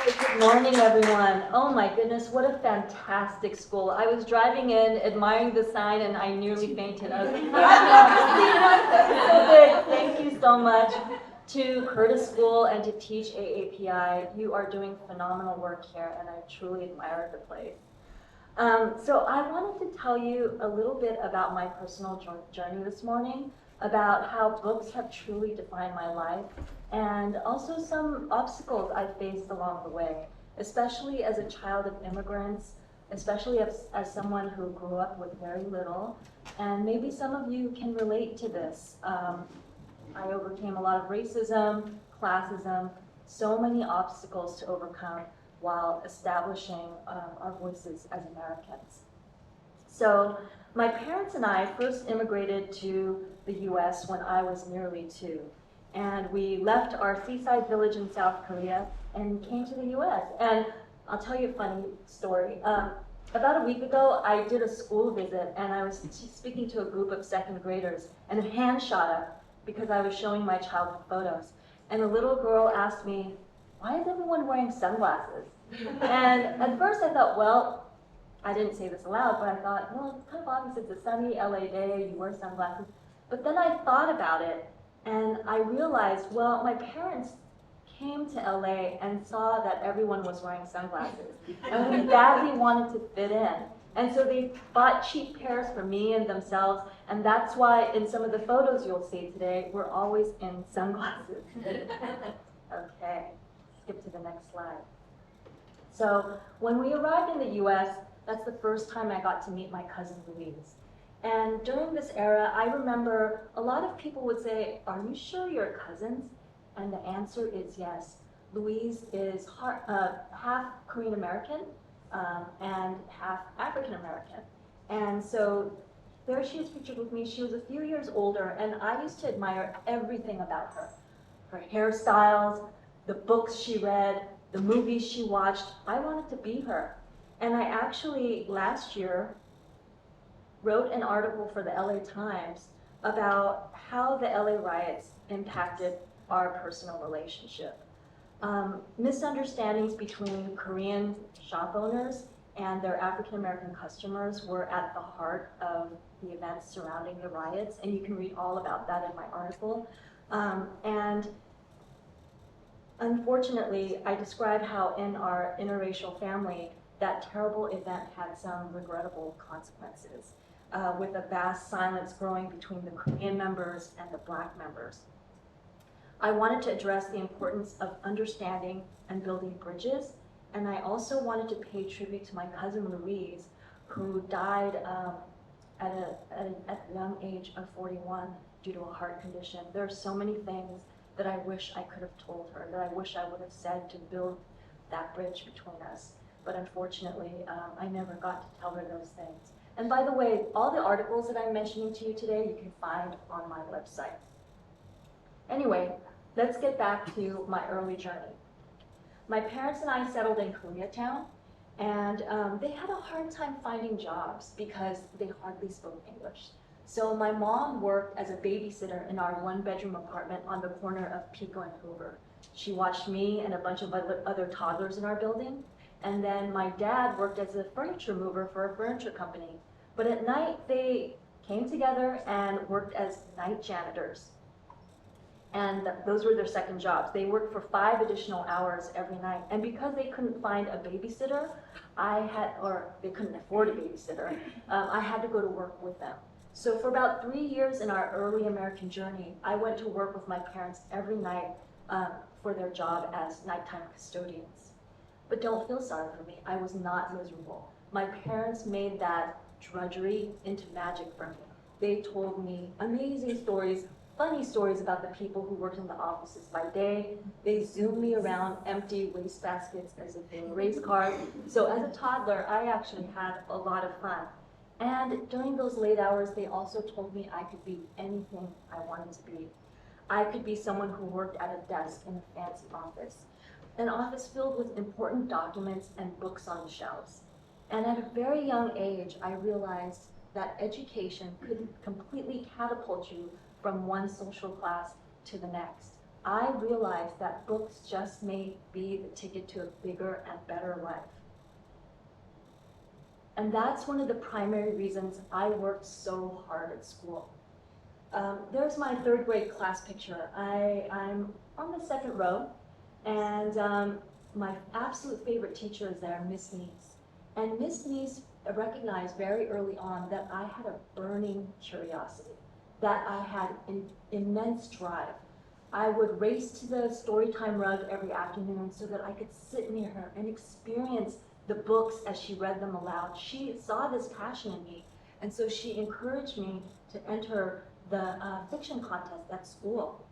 Good morning, everyone. Oh my goodness, what a fantastic school. I was driving in, admiring the sign, and I nearly fainted. I was like, it's so big. Thank you so much to Curtis School and to TeachAAPI. You are doing phenomenal work here, and I truly admire the place. So I wanted to tell you a little bit about my personal journey this morning, about how books have truly defined my life, and also some obstacles I faced along the way, especially as a child of immigrants, especially as someone who grew up with very little. And maybe some of you can relate to this. I overcame a lot of racism, classism, so many obstacles to overcome while establishing our voices as Americans. So my parents and I first immigrated to the US when I was nearly 2. And we left our seaside village in South Korea and came to the US. And I'll tell you a funny story. About a week ago, I did a school visit and I was speaking to a group of second graders, and a hand shot up because I was showing my childhood photos. And a little girl asked me, "Why is everyone wearing sunglasses?" And at first I thought, well, I didn't say this aloud, but I thought, well, it's kind of obvious it's a sunny LA day, you wear sunglasses. But then I thought about it, and I realized, well, my parents came to LA and saw that everyone was wearing sunglasses, and we badly wanted to fit in. And so they bought cheap pairs for me and themselves, and that's why in some of the photos you'll see today, we're always in sunglasses. Okay, skip to the next slide. So when we arrived in the US, that's the first time I got to meet my cousin Louise. And during this era, I remember a lot of people would say, "Are you sure you're cousins?" And the answer is yes. Louise is half Korean American and half African American. And so there she is pictured with me. She was a few years older, and I used to admire everything about her. Her hairstyles, the books she read, the movies she watched. I wanted to be her. And I actually, last year, wrote an article for the LA Times about how the LA riots impacted our personal relationship. Misunderstandings between Korean shop owners and their African American customers were at the heart of the events surrounding the riots, and you can read all about that in my article. And unfortunately, I describe how in our interracial family, that terrible event had some regrettable consequences, with a vast silence growing between the Korean members and the Black members. I wanted to address the importance of understanding and building bridges, and I also wanted to pay tribute to my cousin Louise, who died at the young age of 41 due to a heart condition. There are so many things that I wish I could have told her, that I wish I would have said to build that bridge between us. But unfortunately, I never got to tell her those things. And by the way, all the articles that I'm mentioning to you today, you can find on my website. Anyway, let's get back to my early journey. My parents and I settled in Koreatown, and they had a hard time finding jobs because they hardly spoke English. So my mom worked as a babysitter in our one-bedroom apartment on the corner of Pico and Hoover. She watched me and a bunch of other toddlers in our building. And then my dad worked as a furniture mover for a furniture company. But at night, they came together and worked as night janitors. And those were their second jobs. They worked for 5 additional hours every night. And because they couldn't find a babysitter, or they couldn't afford a babysitter, I had to go to work with them. So for about 3 years in our early American journey, I went to work with my parents every night for their job as nighttime custodians. But don't feel sorry for me. I was not miserable. My parents made that drudgery into magic for me. They told me amazing stories, funny stories about the people who worked in the offices by day. They zoomed me around empty waste baskets as if they were race cars. So as a toddler, I actually had a lot of fun. And during those late hours, they also told me I could be anything I wanted to be. I could be someone who worked at a desk in a fancy office, an office filled with important documents and books on the shelves. And at a very young age, I realized that education could completely catapult you from one social class to the next. I realized that books just may be the ticket to a bigger and better life. And that's one of the primary reasons I worked so hard at school. There's my third grade class picture. I'm on the second row, and my absolute favorite teacher is there, Miss Neese. And Miss Neese recognized very early on that I had a burning curiosity, that I had an immense drive. I would race to the storytime rug every afternoon so that I could sit near her and experience the books as she read them aloud. She saw this passion in me, and so she encouraged me to enter the fiction contest at school.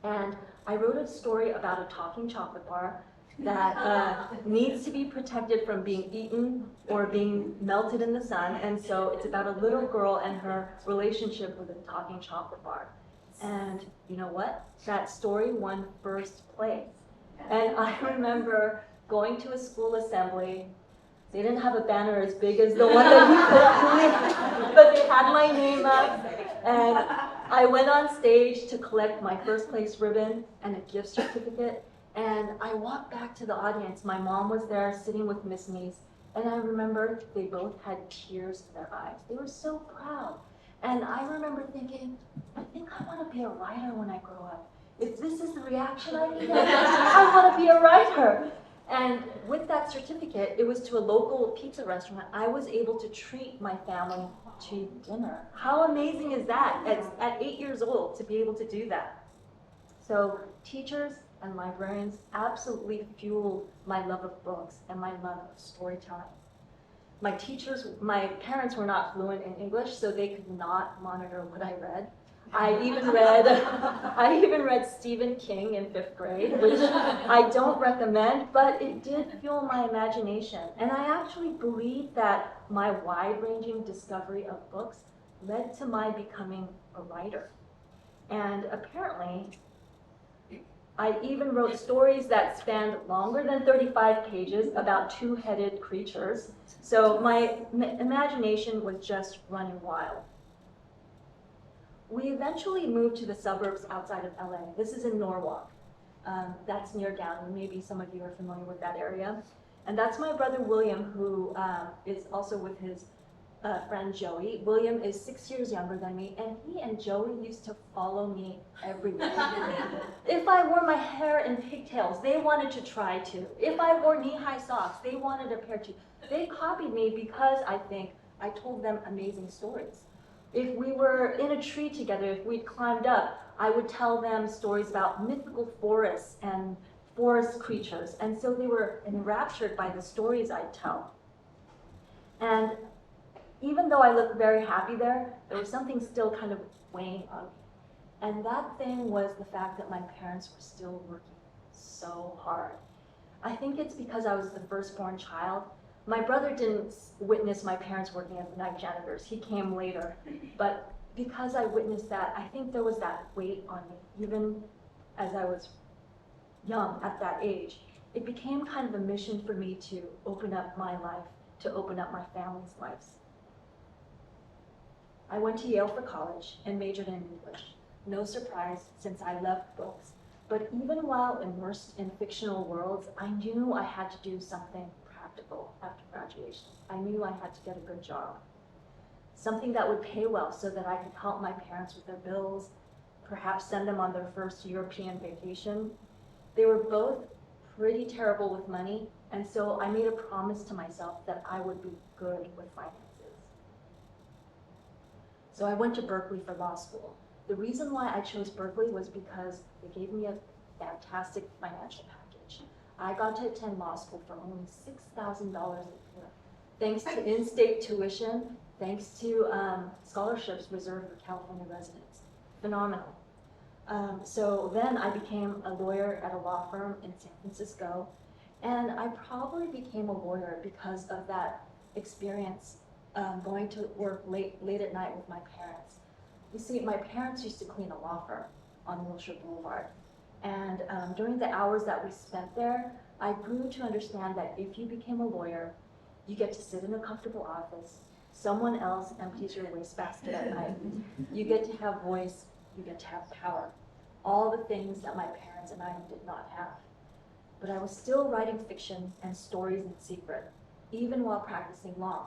And I wrote a story about a talking chocolate bar that needs to be protected from being eaten or being melted in the sun. And so it's about a little girl and her relationship with a talking chocolate bar. And you know what? That story won first place. And I remember going to a school assembly. They didn't have a banner as big as the one that you put up, but they had my name up. And I went on stage to collect my first place ribbon and a gift certificate. And I walked back to the audience. My mom was there sitting with Miss Neese. And I remember they both had tears in their eyes. They were so proud. And I remember thinking, I think I want to be a writer when I grow up. If this is the reaction I need, I want to be a writer. And with that certificate, it was to a local pizza restaurant. I was able to treat my family to dinner. How amazing is that at 8 years old to be able to do that? So teachers and librarians absolutely fueled my love of books and my love of storytelling. My parents were not fluent in English, so they could not monitor what I read. I even read Stephen King in 5th grade, which I don't recommend, but it did fuel my imagination. And I actually believe that my wide-ranging discovery of books led to my becoming a writer. And apparently, I even wrote stories that spanned longer than 35 pages about two-headed creatures. So my imagination was just running wild. We eventually moved to the suburbs outside of LA. This is in Norwalk. That's near Downey. Maybe some of you are familiar with that area. And that's my brother William, who is also with his friend Joey. William is 6 years younger than me, and he and Joey used to follow me everywhere. If I wore my hair in pigtails, they wanted to try to. If I wore knee-high socks, they wanted a pair too. They copied me because I think I told them amazing stories. If we were in a tree together, if we'd climbed up, I would tell them stories about mythical forests and forest creatures. And so they were enraptured by the stories I'd tell. And even though I looked very happy there was something still kind of weighing on me. And that thing was the fact that my parents were still working so hard. I think it's because I was the firstborn child. My brother didn't witness my parents working as night janitors. He came later. But because I witnessed that, I think there was that weight on me, even as I was young at that age. It became kind of a mission for me to open up my life, to open up my family's lives. I went to Yale for college and majored in English. No surprise, since I loved books. But even while immersed in fictional worlds, I knew I had to do something practical after graduation. I knew I had to get a good job. Something that would pay well so that I could help my parents with their bills, perhaps send them on their first European vacation. They were both pretty terrible with money, and so I made a promise to myself that I would be good with finances. So I went to Berkeley for law school. The reason why I chose Berkeley was because they gave me a fantastic financial package. I got to attend law school for only $6,000 a year, thanks to in-state tuition, thanks to scholarships reserved for California residents. Phenomenal. So then I became a lawyer at a law firm in San Francisco, and I probably became a lawyer because of that experience going to work late at night with my parents. You see, my parents used to clean a law firm on Wilshire Boulevard. And during the hours that we spent there, I grew to understand that if you became a lawyer, you get to sit in a comfortable office. Someone else empties your wastebasket at night. You get to have voice, you get to have power. all the things that my parents and I did not have. But I was still writing fiction and stories in secret, even while practicing law.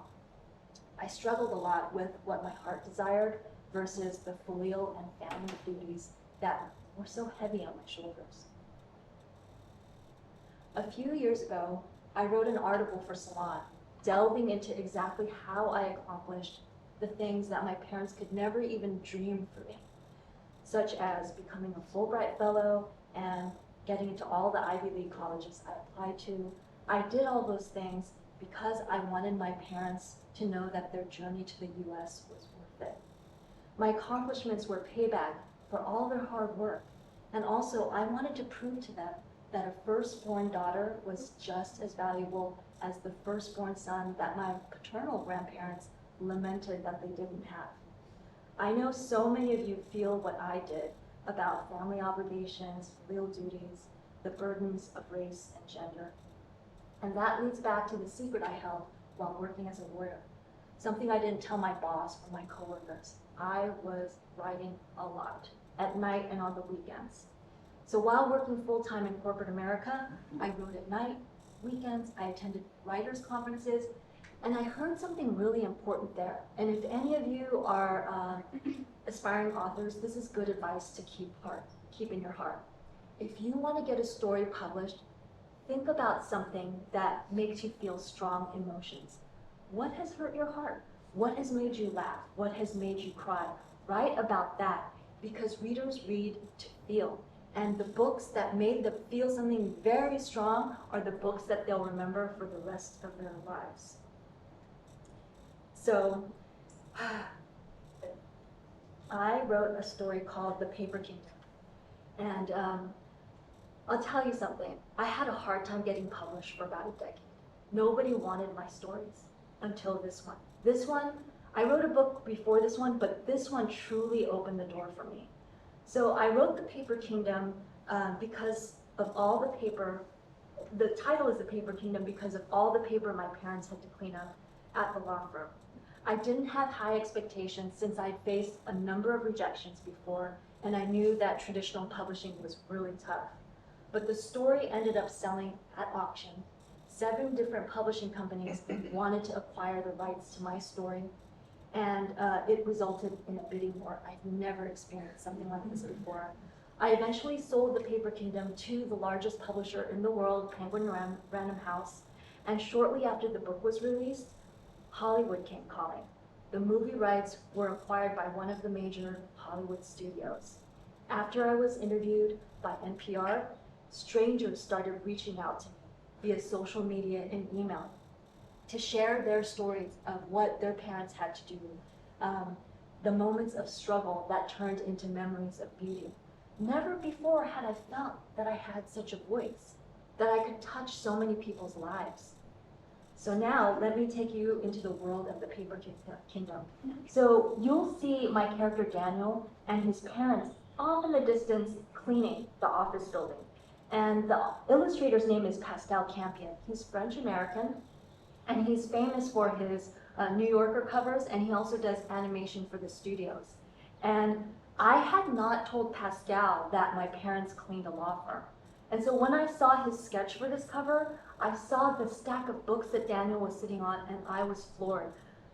I struggled a lot with what my heart desired versus the filial and family duties that were so heavy on my shoulders. A few years ago, I wrote an article for Salon, delving into exactly how I accomplished the things that my parents could never even dream for me, such as becoming a Fulbright Fellow and getting into all the Ivy League colleges I applied to. I did all those things because I wanted my parents to know that their journey to the US was worth it. My accomplishments were payback for all their hard work, and also I wanted to prove to them that a firstborn daughter was just as valuable as the firstborn son that my paternal grandparents lamented that they didn't have. I know so many of you feel what I did about family obligations, filial duties, the burdens of race and gender. And that leads back to the secret I held while working as a lawyer. Something I didn't tell my boss or my coworkers. I was writing a lot, at night and on the weekends. So while working full-time in corporate America, I wrote at night, weekends, I attended writers' conferences, and I heard something really important there. And if any of you are aspiring authors, this is good advice to keep in your heart. If you want to get a story published, think about something that makes you feel strong emotions. What has hurt your heart? What has made you laugh? What has made you cry? Write about that, because readers read to feel. And the books that made them feel something very strong are the books that they'll remember for the rest of their lives. So, I wrote a story called The Paper Kingdom. And I'll tell you something, I had a hard time getting published for about a decade. Nobody wanted my stories until this one. This one, I wrote a book before this one, but this one truly opened the door for me. So I wrote The Paper Kingdom because of all the paper. The title is The Paper Kingdom because of all the paper my parents had to clean up at the law firm. I didn't have high expectations since I'd faced a number of rejections before, and I knew that traditional publishing was really tough. But the story ended up selling at auction. 7 different publishing companies wanted to acquire the rights to my story, and it resulted in a bidding war. I've never experienced something like this before. I eventually sold The Paper Kingdom to the largest publisher in the world, Penguin Random House, and shortly after the book was released, Hollywood came calling. The movie rights were acquired by one of the major Hollywood studios. After I was interviewed by NPR, strangers started reaching out to me via social media and email to share their stories of what their parents had to do, the moments of struggle that turned into memories of beauty. Never before had I felt that I had such a voice, that I could touch so many people's lives. So now, let me take you into the world of The Paper Kingdom. So you'll see my character Daniel and his parents off in the distance cleaning the office building. And the illustrator's name is Pascal Campion. He's French-American, and he's famous for his New Yorker covers, and he also does animation for the studios. And I had not told Pascal that my parents cleaned a law firm. And so when I saw his sketch for this cover, I saw the stack of books that Daniel was sitting on, and I was floored.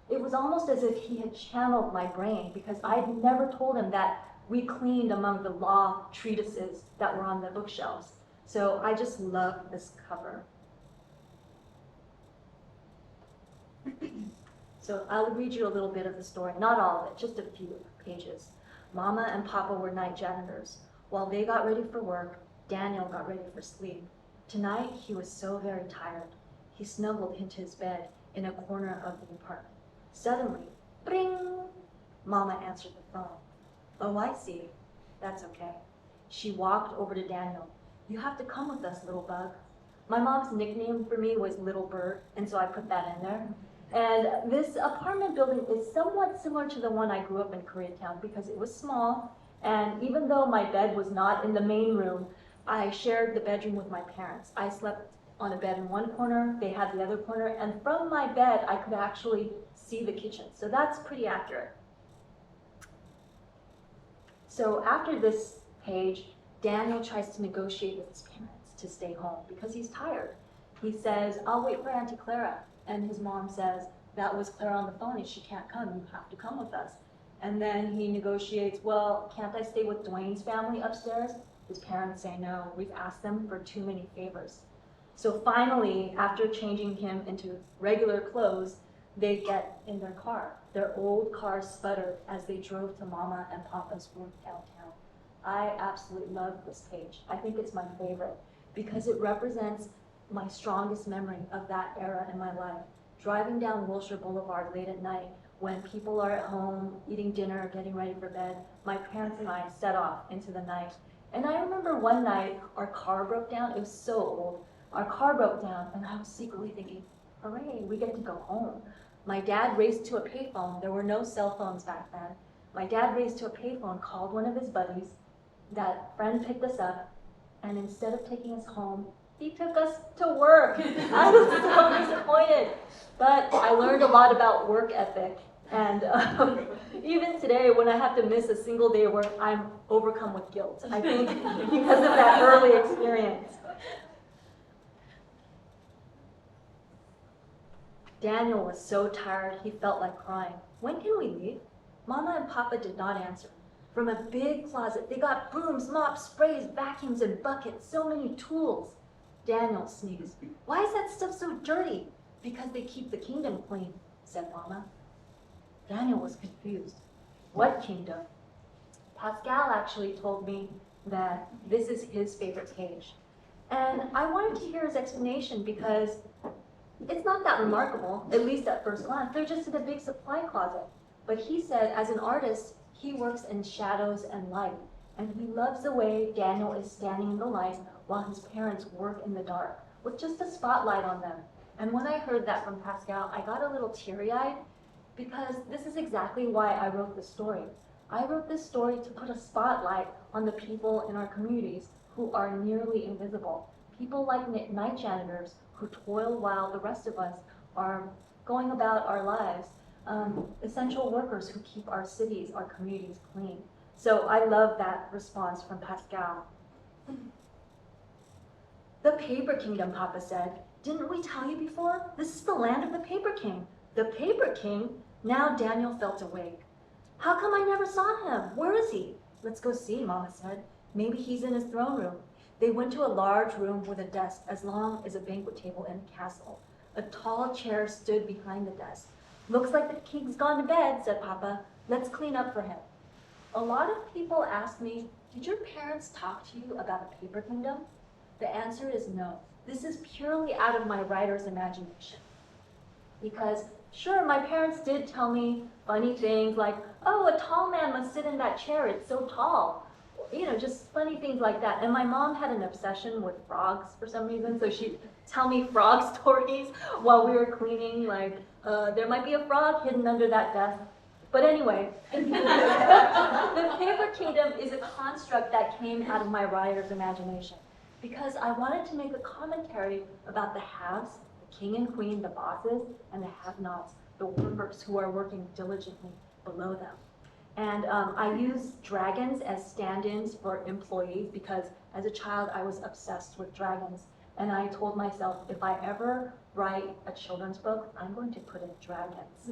It was almost as if he had channeled my brain, because I had never told him that we cleaned among the law treatises that were on the bookshelves. So I just love this cover. So I'll read you a little bit of the story, not all of it, just a few pages. Mama and Papa were night janitors. While they got ready for work, Daniel got ready for sleep. Tonight, he was so very tired. He snuggled into his bed in a corner of the apartment. Suddenly, bring! Mama answered the phone. Oh, I see. That's okay. She walked over to Daniel. You have to come with us, little bug. My mom's nickname for me was Little Bird, and so I put that in there. And this apartment building is somewhat similar to the one I grew up in Koreatown because it was small, and even though my bed was not in the main room, I shared the bedroom with my parents. I slept on a bed in one corner, they had the other corner, and from my bed I could actually see the kitchen. So that's pretty accurate. So after this page, Daniel tries to negotiate with his parents to stay home because he's tired. He says, I'll wait for Auntie Clara. And his mom says, that was Clara on the phone and she can't come, you have to come with us. And then he negotiates, well, can't I stay with Dwayne's family upstairs? His parents say no, we've asked them for too many favors. So finally, after changing him into regular clothes, they get in their car. Their old car sputtered as they drove to Mama and Papa's work downtown. I absolutely love this page. I think it's my favorite because it represents my strongest memory of that era in my life. Driving down Wilshire Boulevard late at night when people are at home, eating dinner, getting ready for bed, my parents and I set off into the night. And I remember one night our car broke down. It was so old. Our car broke down and I was secretly thinking, hooray, we get to go home. My dad raced to a payphone. There were no cell phones back then. My dad raced to a payphone, called one of his buddies. That friend picked us up, and instead of taking us home, he took us to work. I was so disappointed. But I learned a lot about work ethic. And even today, when I have to miss a single day of work, I'm overcome with guilt, I think, because of that early experience. Daniel was so tired, he felt like crying. When can we leave? Mama and Papa did not answer. From a big closet, they got brooms, mops, sprays, vacuums, and buckets, so many tools. Daniel sneezed. Why is that stuff so dirty? Because they keep the kingdom clean, said Mama. Daniel was confused. What kingdom? Pascal actually told me that this is his favorite page. And I wanted to hear his explanation because it's not that remarkable, at least at first glance. They're just in a big supply closet. But he said, as an artist, he works in shadows and light. And he loves the way Daniel is standing in the light while his parents work in the dark, with just a spotlight on them. And when I heard that from Pascal, I got a little teary-eyed, because this is exactly why I wrote this story. I wrote this story to put a spotlight on the people in our communities who are nearly invisible. People like night janitors who toil while the rest of us are going about our lives. Essential workers who keep our cities, our communities clean. So I love that response from Pascal. The Paper Kingdom, Papa said. Didn't we tell you before? This is the land of the Paper King. The Paper King? Now Daniel felt awake. How come I never saw him? Where is he? Let's go see, Mama said. Maybe he's in his throne room. They went to a large room with a desk as long as a banquet table in a castle. A tall chair stood behind the desk. Looks like the king's gone to bed, said Papa. Let's clean up for him. A lot of people ask me, did your parents talk to you about the Paper Kingdom? The answer is no. This is purely out of my writer's imagination. Because sure, my parents did tell me funny things like, oh, a tall man must sit in that chair, it's so tall. You know, just funny things like that. And my mom had an obsession with frogs for some reason, so she'd tell me frog stories while we were cleaning, like, there might be a frog hidden under that desk. But anyway, the Paper Kingdom is a construct that came out of my writer's imagination because I wanted to make a commentary about the haves, the king and queen, the bosses, and the have-nots, the workers who are working diligently below them. And I use dragons as stand-ins for employees because as a child I was obsessed with dragons. And I told myself, if I ever write a children's book, I'm going to put in dragons.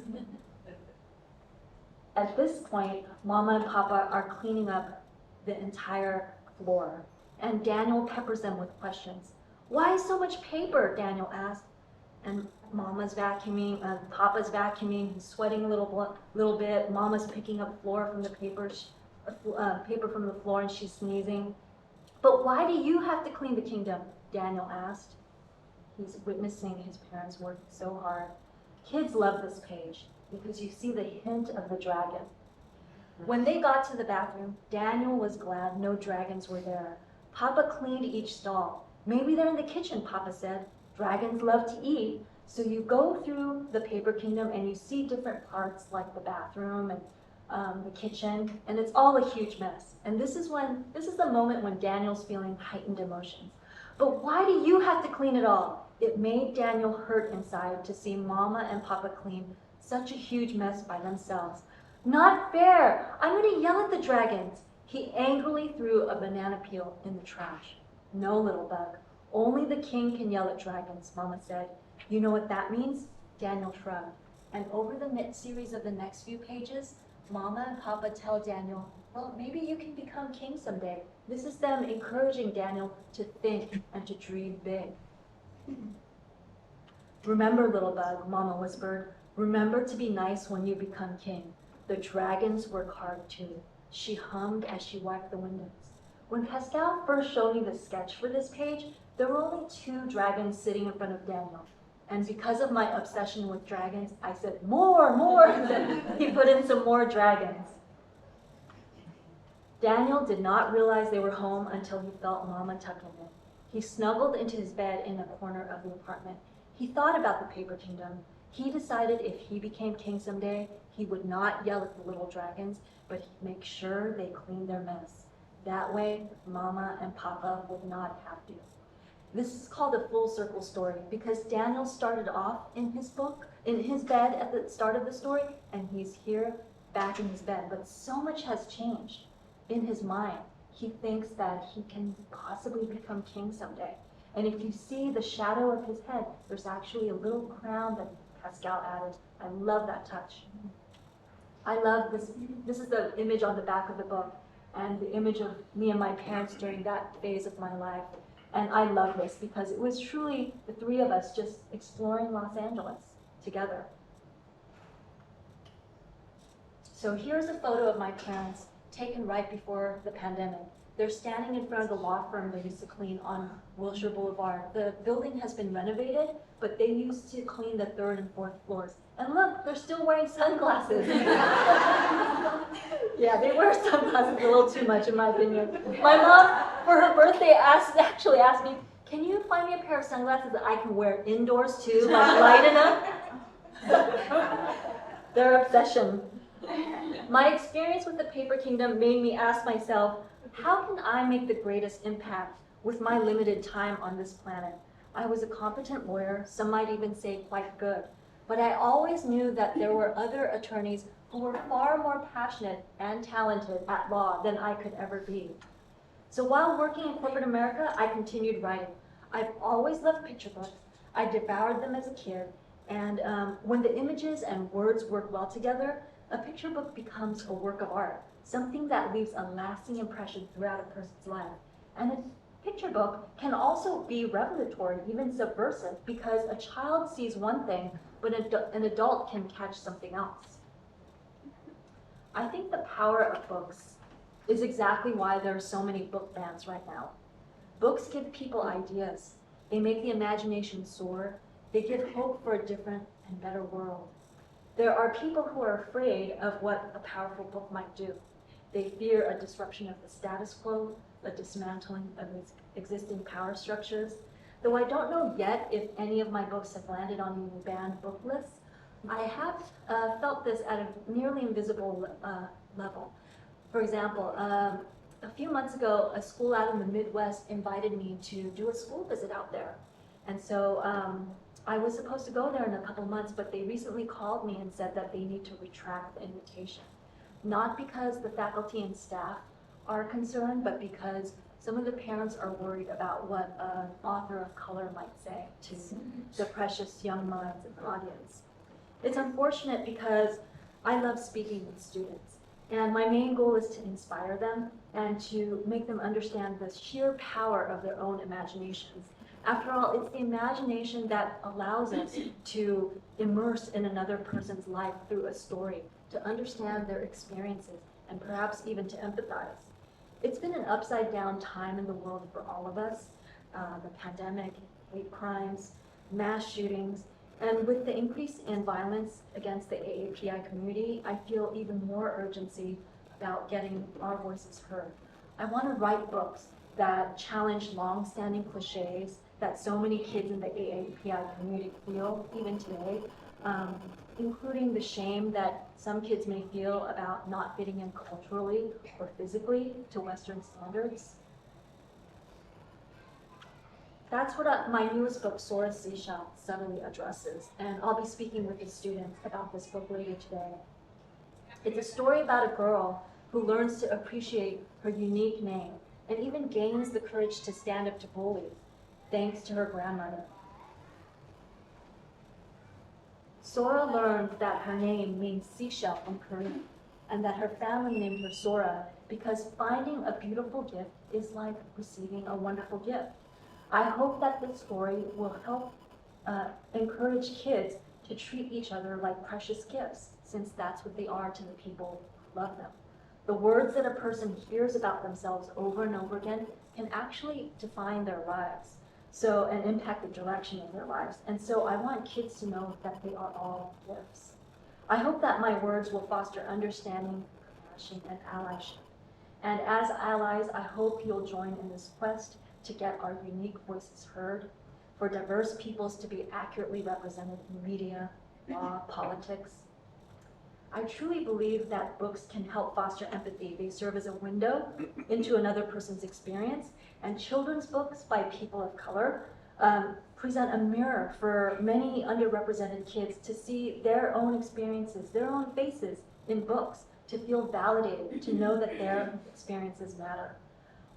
At this point, Mama and Papa are cleaning up the entire floor. And Daniel peppers them with questions. Why so much paper? Daniel asked. And Mama's vacuuming, Papa's vacuuming, he's sweating a little bit. Mama's picking up floor from the paper from the floor, and she's sneezing. But why do you have to clean the kingdom? Daniel asked. He's witnessing his parents working so hard. Kids love this page because you see the hint of the dragon. When they got to the bathroom, Daniel was glad no dragons were there. Papa cleaned each stall. Maybe they're in the kitchen, Papa said. Dragons love to eat. So you go through the Paper Kingdom and you see different parts like the bathroom and the kitchen, and it's all a huge mess. And this is the moment when Daniel's feeling heightened emotions. But why do you have to clean it all? It made Daniel hurt inside to see Mama and Papa clean such a huge mess by themselves. Not fair! I'm going to yell at the dragons. He angrily threw a banana peel in the trash. No, little bug. Only the king can yell at dragons, Mama said. You know what that means? Daniel shrugged. And over the series of the next few pages, Mama and Papa tell Daniel, well, maybe you can become king someday. This is them encouraging Daniel to think and to dream big. Remember, little bug, Mama whispered, remember to be nice when you become king. The dragons work hard too. She hummed as she wiped the windows. When Pascal first showed me the sketch for this page, there were only 2 dragons sitting in front of Daniel. And because of my obsession with dragons, I said, more, more. He put in some more dragons. Daniel did not realize they were home until he felt Mama tuck him in. He snuggled into his bed in a corner of the apartment. He thought about the Paper Kingdom. He decided if he became king someday, he would not yell at the little dragons, but he'd make sure they cleaned their mess. That way, Mama and Papa would not have to. This is called a full circle story because Daniel started off in his bed at the start of the story, and he's here back in his bed. But so much has changed in his mind. He thinks that he can possibly become king someday. And if you see the shadow of his head, there's actually a little crown that Pascal added. I love that touch. I love this. This is the image on the back of the book and the image of me and my parents during that phase of my life. And I love this because it was truly the 3 of us just exploring Los Angeles together. So here's a photo of my parents taken right before the pandemic. They're standing in front of the law firm they used to clean on Wilshire Boulevard. The building has been renovated, but they used to clean the 3rd and 4th floors. And look, they're still wearing sunglasses. Yeah, they wear sunglasses a little too much in my opinion. My mom, for her birthday, actually asked me, can you find me a pair of sunglasses that I can wear indoors too, like light enough? Their obsession. My experience with the Paper Kingdom made me ask myself, how can I make the greatest impact with my limited time on this planet? I was a competent lawyer, some might even say quite good, but I always knew that there were other attorneys who were far more passionate and talented at law than I could ever be. So while working in corporate America, I continued writing. I've always loved picture books. I devoured them as a kid, and when the images and words work well together, a picture book becomes a work of art, something that leaves a lasting impression throughout a person's life. And a picture book can also be revelatory, even subversive, because a child sees one thing, but an adult can catch something else. I think the power of books is exactly why there are so many book bans right now. Books give people ideas. They make the imagination soar. They give hope for a different and better world. There are people who are afraid of what a powerful book might do. They fear a disruption of the status quo, a dismantling of existing power structures. Though I don't know yet if any of my books have landed on any banned book lists, I have felt this at a nearly invisible level. For example, a few months ago, a school out in the Midwest invited me to do a school visit out there. And so I was supposed to go there in a couple months, but they recently called me and said that they need to retract the invitation. Not because the faculty and staff are concerned, but because some of the parents are worried about what an author of color might say to the precious young minds in the audience. It's unfortunate because I love speaking with students, and my main goal is to inspire them and to make them understand the sheer power of their own imaginations. After all, it's the imagination that allows us to immerse in another person's life through a story, to understand their experiences, and perhaps even to empathize. It's been an upside down time in the world for all of us. The pandemic, hate crimes, mass shootings, and with the increase in violence against the AAPI community, I feel even more urgency about getting our voices heard. I want to write books that challenge long-standing cliches that so many kids in the AAPI community feel even today, including the shame that some kids may feel about not fitting in culturally or physically to Western standards. That's what my newest book, Soar Seashell, subtly addresses, and I'll be speaking with the students about this book later today. It's a story about a girl who learns to appreciate her unique name and even gains the courage to stand up to bullies, thanks to her grandmother. Sora learned that her name means seashell in Korean, and that her family named her Sora because finding a beautiful gift is like receiving a wonderful gift. I hope that this story will help encourage kids to treat each other like precious gifts, since that's what they are to the people who love them. The words that a person hears about themselves over and over again can actually define their lives, and impact the direction of their lives. And so I want kids to know that they are all gifts. I hope that my words will foster understanding, compassion, and allyship. And as allies, I hope you'll join in this quest to get our unique voices heard, for diverse peoples to be accurately represented in media, law, politics. I truly believe that books can help foster empathy. They serve as a window into another person's experience, and children's books by people of color present a mirror for many underrepresented kids to see their own experiences, their own faces in books, to feel validated, to know that their experiences matter.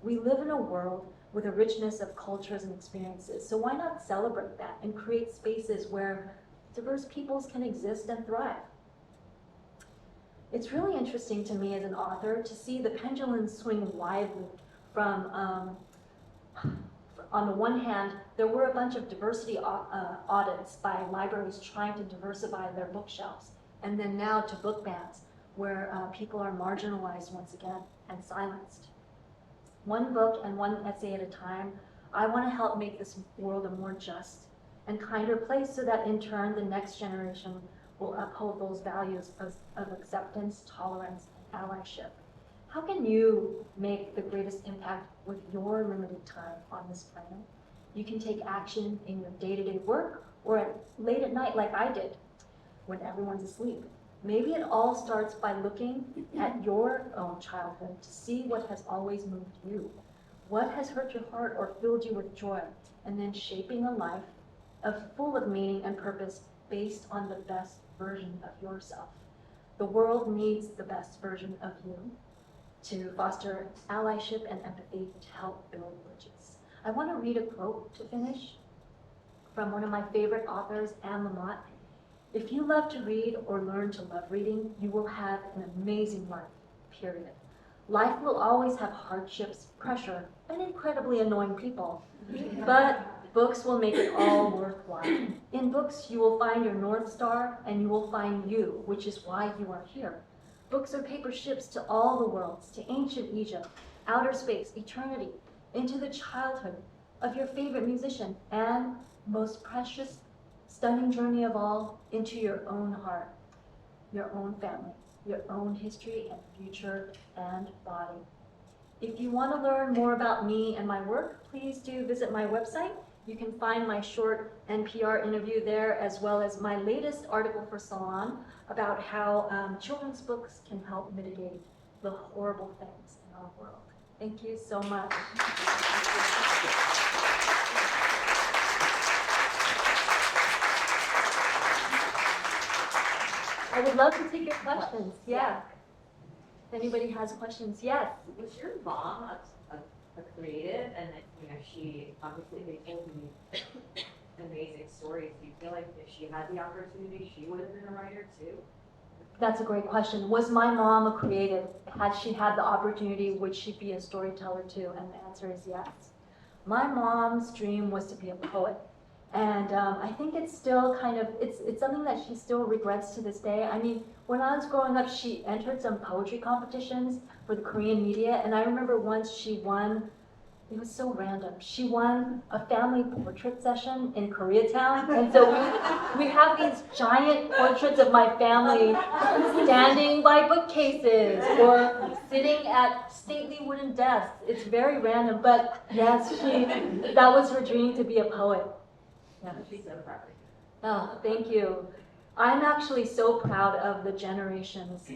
We live in a world with a richness of cultures and experiences, so why not celebrate that and create spaces where diverse peoples can exist and thrive? It's really interesting to me as an author to see the pendulum swing widely from, on the one hand, there were a bunch of diversity audits by libraries trying to diversify their bookshelves, and then now to book bans, where people are marginalized once again and silenced. One book and one essay at a time, I want to help make this world a more just and kinder place, so that in turn the next generation will uphold those values of acceptance, tolerance, and allyship. How can you make the greatest impact with your limited time on this planet? You can take action in your day-to-day work or late at night like I did when everyone's asleep. Maybe it all starts by looking at your own childhood to see what has always moved you, what has hurt your heart or filled you with joy, and then shaping a life full of meaning and purpose based on the best version of yourself. The world needs the best version of you to foster allyship and empathy to help build bridges. I want to read a quote to finish from one of my favorite authors, Anne Lamott. If you love to read or learn to love reading, you will have an amazing life, period. Life will always have hardships, pressure, and incredibly annoying people, but books will make it all worthwhile. In books, you will find your North Star, and you will find you, which is why you are here. Books are paper ships to all the worlds, to ancient Egypt, outer space, eternity, into the childhood of your favorite musician, and most precious, stunning journey of all, into your own heart, your own family, your own history and future and body. If you want to learn more about me and my work, please do visit my website. You can find my short NPR interview there, as well as my latest article for Salon about how children's books can help mitigate the horrible things in our world. Thank you so much. I would love to take your questions. Yeah. If anybody has questions, yes. Was your mom a creative, and she obviously they told me amazing stories. Do you feel like if she had the opportunity, she would have been a writer too? That's a great question. Was my mom a creative? Had she had the opportunity, would she be a storyteller too? And the answer is yes. My mom's dream was to be a poet. And I think it's still it's something that she still regrets to this day. I mean, when I was growing up, she entered some poetry competitions for the Korean media, and I remember once she won, it was so random, she won a family portrait session in Koreatown, and so we have these giant portraits of my family standing by bookcases or sitting at stately wooden desks. It's very random, but yes, that was her dream, to be a poet. Yeah. She's so proud. Oh, thank you. I'm actually so proud of the generations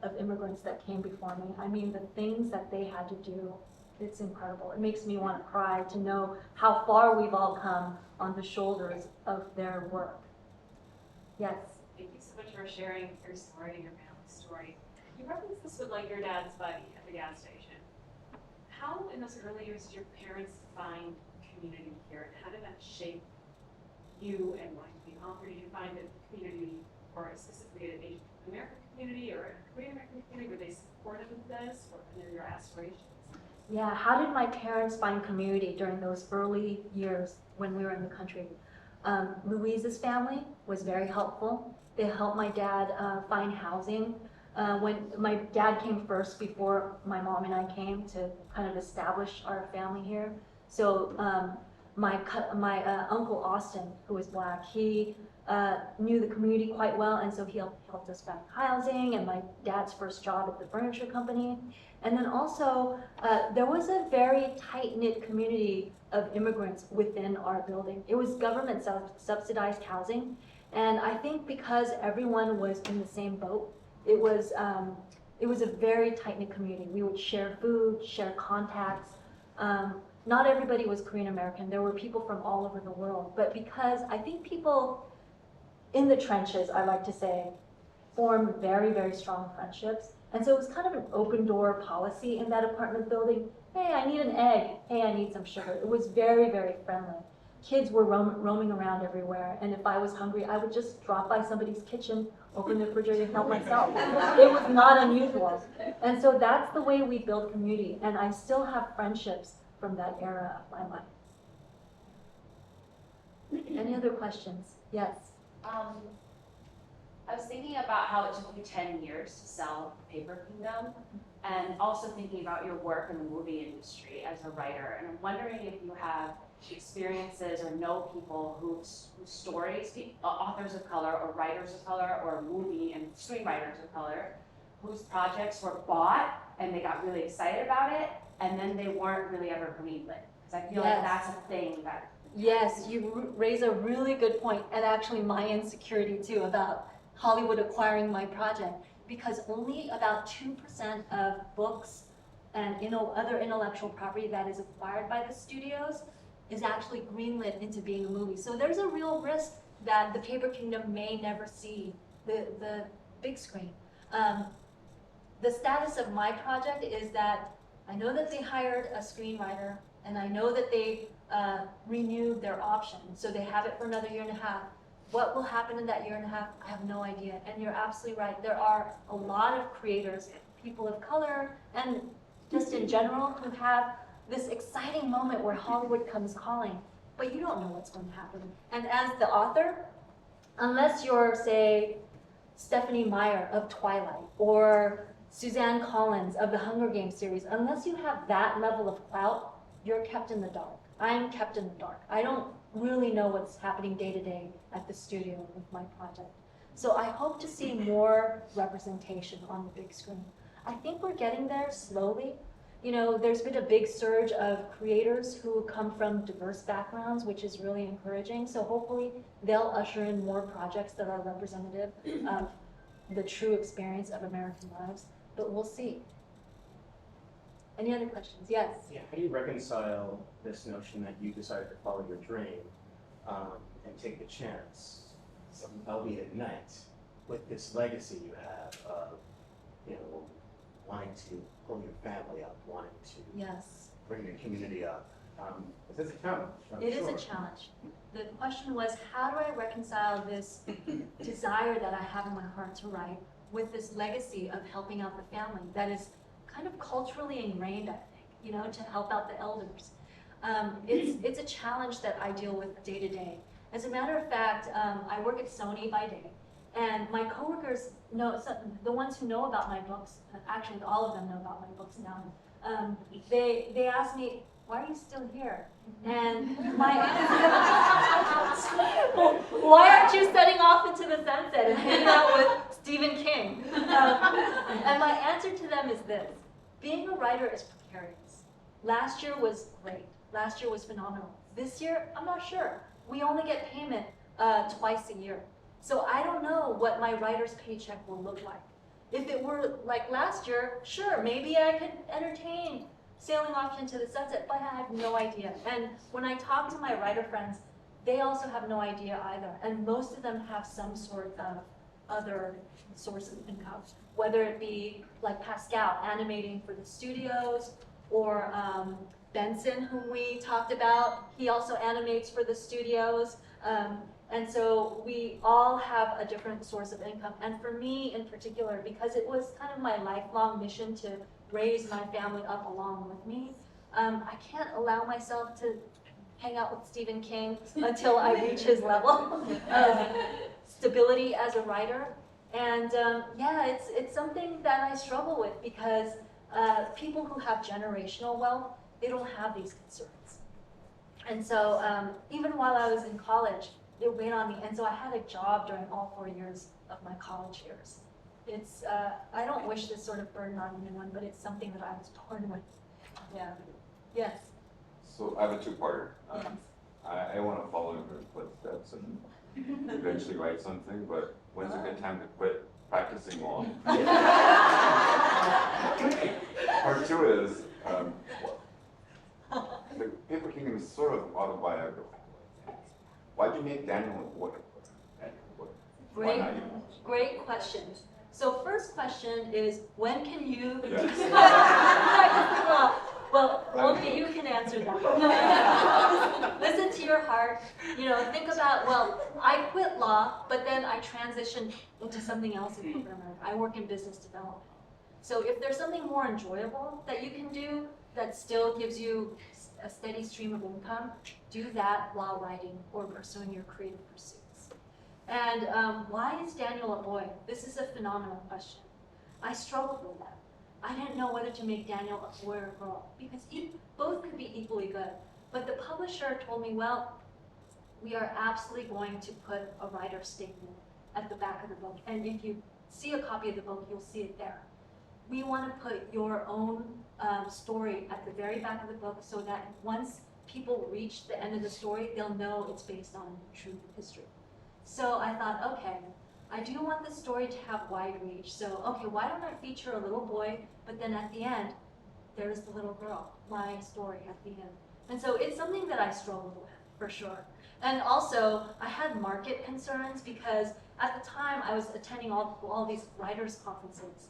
of immigrants that came before me. I mean, the things that they had to do, it's incredible. It makes me want to cry to know how far we've all come on the shoulders of their work. Yes? Thank you so much for sharing your story and your family's story. You referenced this with like your dad's buddy at the gas station. How in those early years did your parents find community here, and how did that shape you and wanting to be home? Or did you find a community, or specifically an Asian American community or a Korean American community, were they supportive of this or any of your aspirations? Yeah, how did my parents find community during those early years when we were in the country? Louise's family was very helpful. They helped my dad find housing. When my dad came first before my mom and I came to kind of establish our family here. So my uncle Austin, who was black, he knew the community quite well, and so he helped us find housing and my dad's first job at the furniture company. And then also, there was a very tight-knit community of immigrants within our building. It was government subsidized housing, and I think because everyone was in the same boat, it was a very tight-knit community. We would share food, share contacts. Not everybody was Korean American. There were people from all over the world, but because I think people in the trenches, I like to say, formed very, very strong friendships. And so it was kind of an open door policy in that apartment building. Hey, I need an egg. Hey, I need some sugar. It was very, very friendly. Kids were roaming around everywhere. And if I was hungry, I would just drop by somebody's kitchen, open the refrigerator and help myself. It was not unusual. And so that's the way we build community. And I still have friendships from that era of my life. Any other questions? Yes. I was thinking about how it took you 10 years to sell Paper Kingdom, and also thinking about your work in the movie industry as a writer. And I'm wondering if you have experiences or know people whose stories, authors of color or writers of color or movie and screenwriters of color, whose projects were bought and they got really excited about it, and then they weren't really ever greenlit. Because I feel like that's a thing that. Yes, you raise a really good point, and actually my insecurity too about Hollywood acquiring my project, because only about 2% of books and other intellectual property that is acquired by the studios is actually greenlit into being a movie. So there's a real risk that the Paper Kingdom may never see the big screen. The status of my project is that I know that they hired a screenwriter, and I know that they renewed their option, so they have it for another year and a half. What will happen in that year and a half, I have no idea. And you're absolutely right. There are a lot of creators, people of color, and just in general, who have this exciting moment where Hollywood comes calling, but you don't know what's going to happen. And as the author, unless you're, say, Stephenie Meyer of Twilight, or Suzanne Collins of the Hunger Games series, unless you have that level of clout, you're kept in the dark. I'm kept in the dark. I don't really know what's happening day to day at the studio with my project. So I hope to see more representation on the big screen. I think we're getting there slowly. You know, there's been a big surge of creators who come from diverse backgrounds, which is really encouraging. So hopefully they'll usher in more projects that are representative of the true experience of American lives, but we'll see. Any other questions? Yes? Yeah, how do you reconcile this notion that you decided to follow your dream and take the chance, albeit at night, with this legacy you have of, wanting to pull your family up, wanting to bring your community up? It's a challenge, It is a challenge. The question was, how do I reconcile this desire that I have in my heart to write with this legacy of helping out the family that is kind of culturally ingrained, I think, to help out the elders. It's a challenge that I deal with day to day. As a matter of fact, I work at Sony by day, and my coworkers know, the ones who know about my books, actually all of them know about my books now, they ask me, why are you still here? And my answer, why aren't you setting off into the sunset and hanging out with Stephen King? And my answer to them is this: being a writer is precarious. Last year was great. Last year was phenomenal. This year, I'm not sure. We only get payment twice a year. So I don't know what my writer's paycheck will look like. If it were like last year, sure, maybe I could entertain sailing off into the sunset, but I have no idea. And when I talk to my writer friends, they also have no idea either. And most of them have some sort of other source of income, whether it be like Pascal animating for the studios, or Benson, whom we talked about, he also animates for the studios. And so we all have a different source of income. And for me in particular, because it was kind of my lifelong mission to raise my family up along with me, I can't allow myself to hang out with Stephen King until I reach his level of stability as a writer. And yeah, it's something that I struggle with, because people who have generational wealth, they don't have these concerns. And so even while I was in college, it weighed on me. And so I had a job during all 4 years of my college years. It's, I don't wish this sort of burden on anyone, but it's something that I was born with. Yeah. Yes. So I have a two-parter. Yes. I want to follow in her footsteps and eventually write something, but when's a good time to quit practicing law? Part two is, the Paper Kingdom is sort of autobiographical. Why'd you make Daniel a boy? Why not you? Great question. So first question is, when can you Yes. practice law? Well, only you can answer that. Listen to your heart. You know, think about, well, I quit law, but then I transitioned into something else in corporate America. I work in business development. So if there's something more enjoyable that you can do that still gives you a steady stream of income, do that while writing or pursuing your creative pursuits. And why is Daniel a boy? This is a phenomenal question. I struggled with that. I didn't know whether to make Daniel a boy or a girl, because both could be equally good. But the publisher told me, well, we are absolutely going to put a writer's statement at the back of the book. And if you see a copy of the book, you'll see it there. We want to put your own story at the very back of the book, so that once people reach the end of the story, they'll know it's based on true history. So I thought, okay, I do want the story to have wide reach. So, okay, why don't I feature a little boy, but then at the end, there's the little girl, my story at the end. And so it's something that I struggled with, for sure. And also, I had market concerns, because at the time I was attending all these writers' conferences.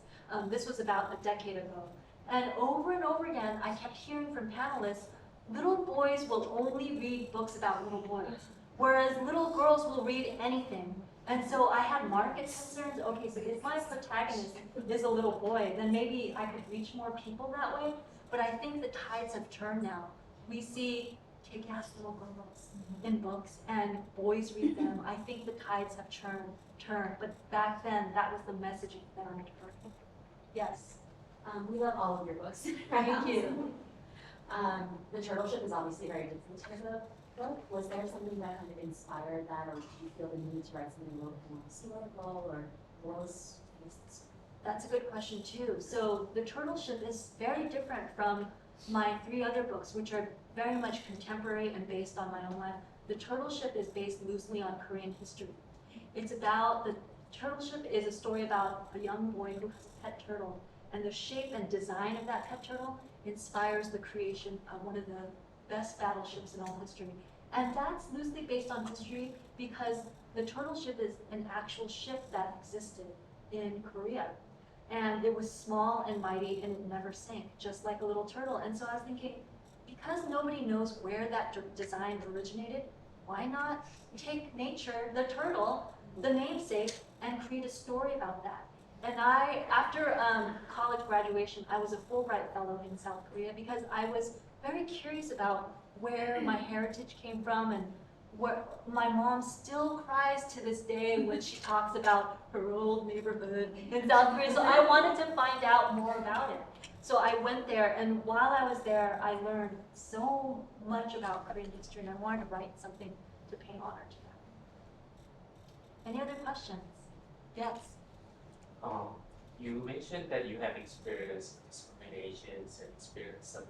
This was about a decade ago. And over again, I kept hearing from panelists, little boys will only read books about little boys, whereas little girls will read anything. And so I had market concerns. Okay, so if my protagonist is a little boy, then maybe I could reach more people that way. But I think the tides have turned now. We see kick-ass little girls in books, and boys read them. I think the tides have turned. But back then, that was the messaging that I heard. Yes. We love all of your books. Thank you. The Turtle Ship is obviously very different as a book. Was there something that kind of inspired that, or did you feel the need to write something a little bit more historical, or what was this? That's a good question too. So the Turtle Ship is very different from my 3 other books, which are very much contemporary and based on my own life. The Turtle Ship is based loosely on Korean history. It's about, the Turtle Ship is a story about a young boy who has a pet turtle, and the shape and design of that pet turtle inspires the creation of one of the best battleships in all history. And that's loosely based on history, because the Turtle Ship is an actual ship that existed in Korea. And it was small and mighty, and it never sank, just like a little turtle. And so I was thinking, because nobody knows where that design originated, why not take nature, the turtle, the namesake, and create a story about that? And after college graduation, I was a Fulbright fellow in South Korea, because I was very curious about where my heritage came from, and what my mom still cries to this day when she talks about her old neighborhood in South Korea. So I wanted to find out more about it. So I went there, and while I was there, I learned so much about Korean history, and I wanted to write something to pay honor to that. Any other questions? Yes. You mentioned that you have experienced discriminations and experienced some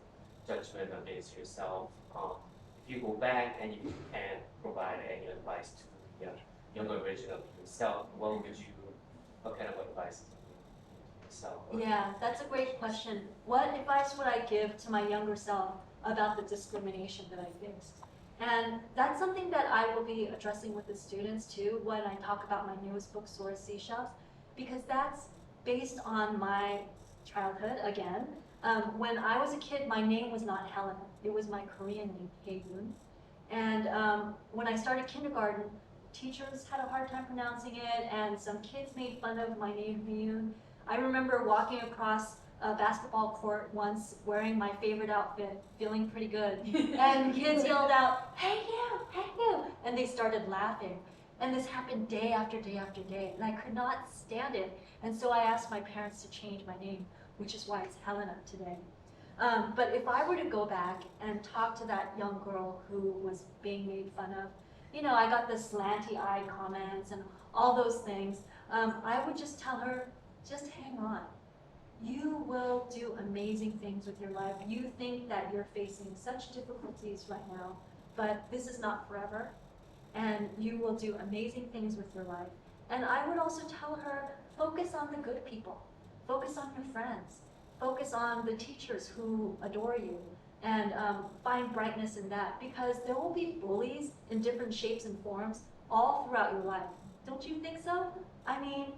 judgment against yourself. If you go back and you can provide any advice to the younger version of yourself, what kind of advice would you give yourself? Yeah, that's a great question. What advice would I give to my younger self about the discrimination that I faced? And that's something that I will be addressing with the students too when I talk about my newest book, Soar Seashells, because that's based on my childhood again. When I was a kid, my name was not Helena. It was my Korean name, Hae-yoon. And when I started kindergarten, teachers had a hard time pronouncing it, and some kids made fun of my name, Hae-yoon. I remember walking across a basketball court once wearing my favorite outfit, feeling pretty good. And kids yelled out, "Hey you, hey you," and they started laughing. And this happened day after day after day, and I could not stand it. And so I asked my parents to change my name, which is why it's Helena today. But if I were to go back and talk to that young girl who was being made fun of, you know, I got the slanty-eyed comments and all those things, I would just tell her, just hang on. You will do amazing things with your life. You think that you're facing such difficulties right now, but this is not forever, and you will do amazing things with your life. And I would also tell her, focus on the good people. Focus on your friends. Focus on the teachers who adore you, and find brightness in that, because there will be bullies in different shapes and forms all throughout your life. Don't you think so? I mean,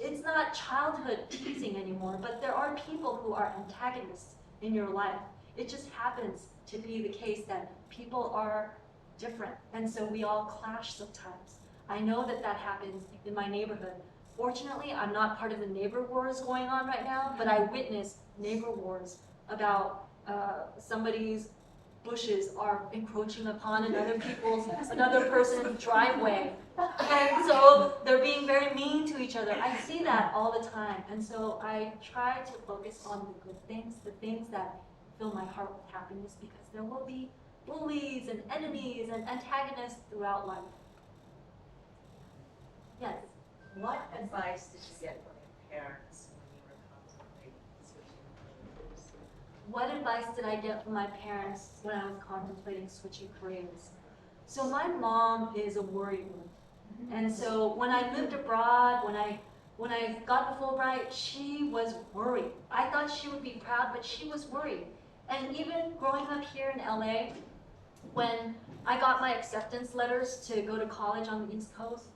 it's not childhood teasing anymore, but there are people who are antagonists in your life. It just happens to be the case that people are different, and so we all clash sometimes. I know that that happens in my neighborhood. Fortunately, I'm not part of the neighbor wars going on right now, but I witnessed neighbor wars about somebody's bushes are encroaching upon another person's driveway. And so they're being very mean to each other. I see that all the time. And so I try to focus on the good things, the things that fill my heart with happiness, because there will be bullies and enemies and antagonists throughout life. Yes? What advice did you get from your parents when you were contemplating switching careers? What advice did I get from my parents when I was contemplating switching careers? So my mom is a worrywart. And so when I lived abroad, when I got the Fulbright, she was worried. I thought she would be proud, but she was worried. And even growing up here in LA, when I got my acceptance letters to go to college on the East Coast,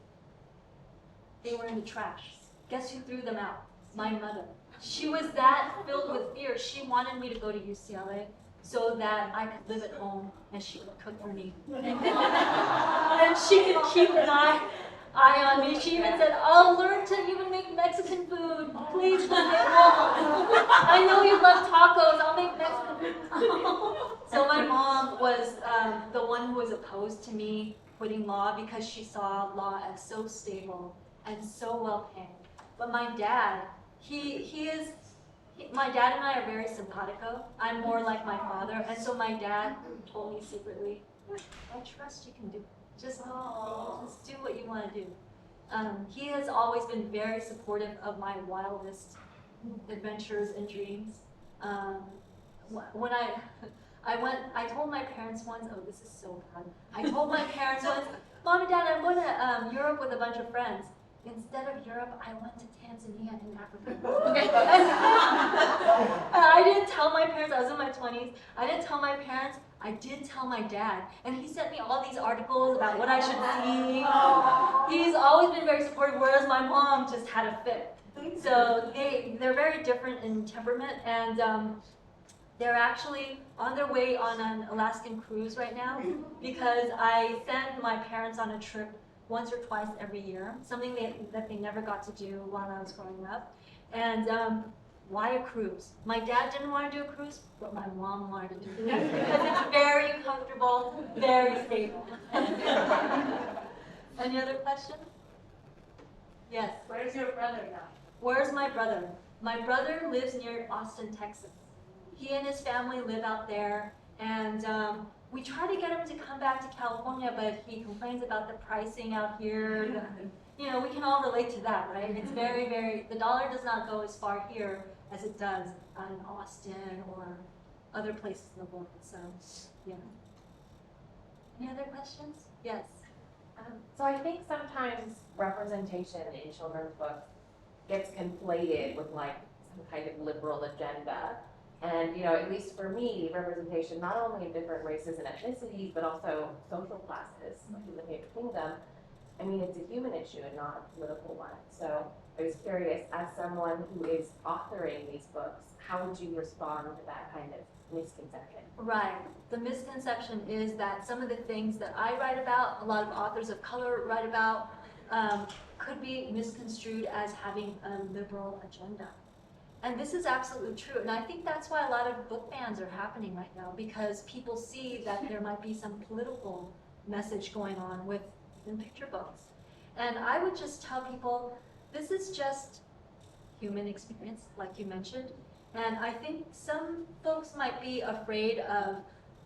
they were in the trash. Guess who threw them out? My mother. She was that filled with fear. She wanted me to go to UCLA so that I could live at home and she could cook for me. And she could keep an eye on me. She even said, "I'll learn to even make Mexican food. Please don't get home. I know you love tacos. I'll make Mexican food." So my mom was the one who was opposed to me quitting law because she saw law as so stable and so well paid. But my dad, my dad and I are very simpatico. I'm more like my father, and so my dad told me secretly, "I trust you can do it. Just do what you want to do." He has always been very supportive of my wildest adventures and dreams. When I told my parents once, oh, this is so bad. I told my parents once, "Mom and Dad, I'm going to Europe with a bunch of friends." Instead of Europe, I went to Tanzania in Africa. I didn't tell my parents, I was in my 20s. I didn't tell my parents, I did tell my dad. And he sent me all these articles about what I should see. He's always been very supportive, whereas my mom just had a fit. So they're very different in temperament, and they're actually on their way on an Alaskan cruise right now, because I send my parents on a trip once or twice every year, something that they never got to do while I was growing up. And why a cruise? My dad didn't want to do a cruise, but my mom wanted to do a cruise because it's very comfortable, very stable. Any other questions? Yes. Where's your brother now? Where's my brother? My brother lives near Austin, Texas. He and his family live out there, and we try to get him to come back to California, but he complains about the pricing out here. You know, we can all relate to that, right? It's very, very, the dollar does not go as far here as it does in Austin or other places in the world, so, yeah. Any other questions? Yes. So I think sometimes representation in children's books gets conflated with like some kind of liberal agenda. And, you know, at least for me, representation not only of different races and ethnicities, but also social classes in the Paper Kingdom, I mean, it's a human issue and not a political one. So I was curious, as someone who is authoring these books, how would you respond to that kind of misconception? Right. The misconception is that some of the things that I write about, a lot of authors of color write about, could be misconstrued as having a liberal agenda. And this is absolutely true. And I think that's why a lot of book bans are happening right now, because people see that there might be some political message going on with even picture books. And I would just tell people, this is just human experience, like you mentioned. And I think some folks might be afraid of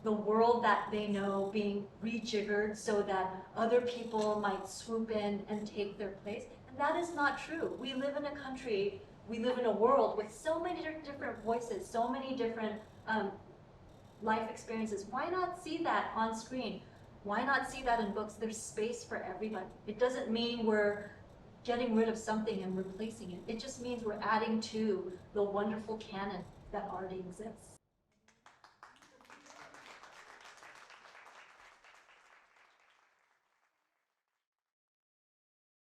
the world that they know being rejiggered so that other people might swoop in and take their place. And that is not true. We live in a country, we live in a world with so many different voices, so many different life experiences. Why not see that on screen? Why not see that in books? There's space for everybody. It doesn't mean we're getting rid of something and replacing it. It just means we're adding to the wonderful canon that already exists.